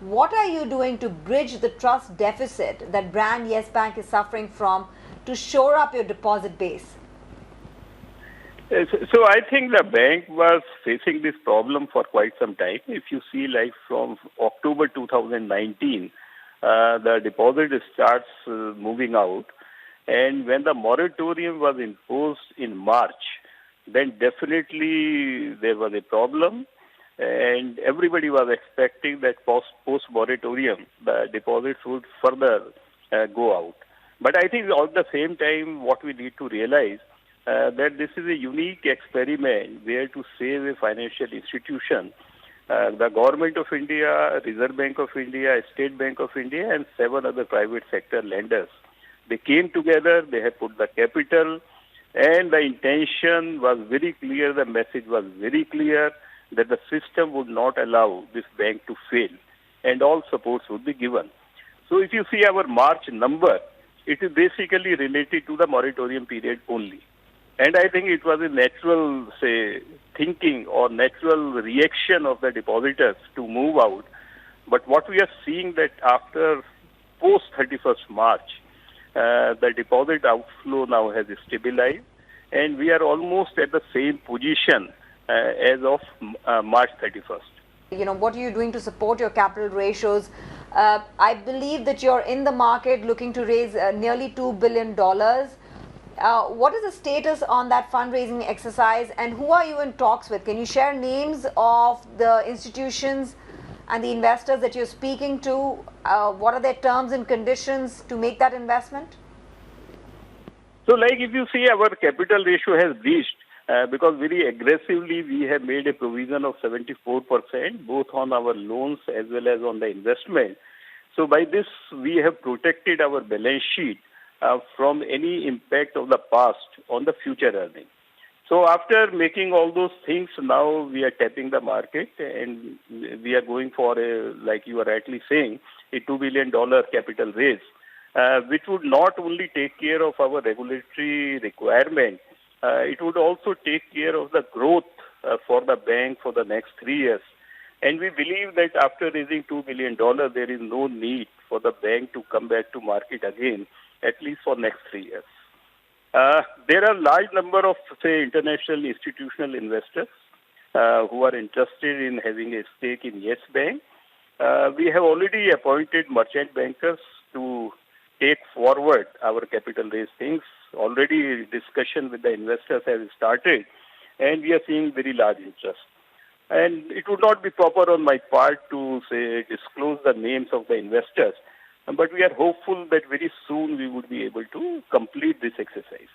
What are you doing to bridge the trust deficit that brand Yes Bank is suffering from to shore up your deposit base? So I think the bank was facing this problem for quite some time. If you see, like from October 2019, the deposit starts moving out, and when the moratorium was imposed in March, then definitely there was a problem, and everybody was expecting that post moratorium the deposits would further go out. But I think at the same time, what we need to realize that this is a unique experiment where to save a financial institution. The Government of India, Reserve Bank of India, State Bank of India, and 7 other private sector lenders. They came together, they have put the capital, and the intention was very clear, the message was very clear that the system would not allow this bank to fail, and all supports would be given. So if you see our March number, it is basically related to the moratorium period only. And I think it was a natural, say, thinking or natural reaction of the depositors to move out. But what we are seeing that after post 31st March, the deposit outflow now has stabilized, and we are almost at the same position as of March 31st. What are you doing to support your capital ratios? I believe that you're in the market looking to raise nearly $2 billion. What is the status on that fundraising exercise, and who are you in talks with? Can you share names of the institutions and the investors that you're speaking to? What are their terms and conditions to make that investment? So, like if you see, our capital ratio has reached, because very aggressively we have made a provision of 74%, both on our loans as well as on the investment. So, by this, we have protected our balance sheet from any impact of the past on the future earning. So after making all those things, now we are tapping the market, and we are going for a, like you are rightly saying, a $2 billion capital raise, which would not only take care of our regulatory requirement, it would also take care of the growth for the bank for the next 3 years. And we believe that after raising $2 billion, there is no need for the bank to come back to market again, at least for next 3 years. There are large number of, say, international institutional investors who are interested in having a stake in Yes Bank. We have already appointed merchant bankers to take forward our capital raise things. Already discussion with the investors has started, and we are seeing very large interest. And it would not be proper on my part to, say, disclose the names of the investors, but we are hopeful that very soon we would be able to complete this exercise.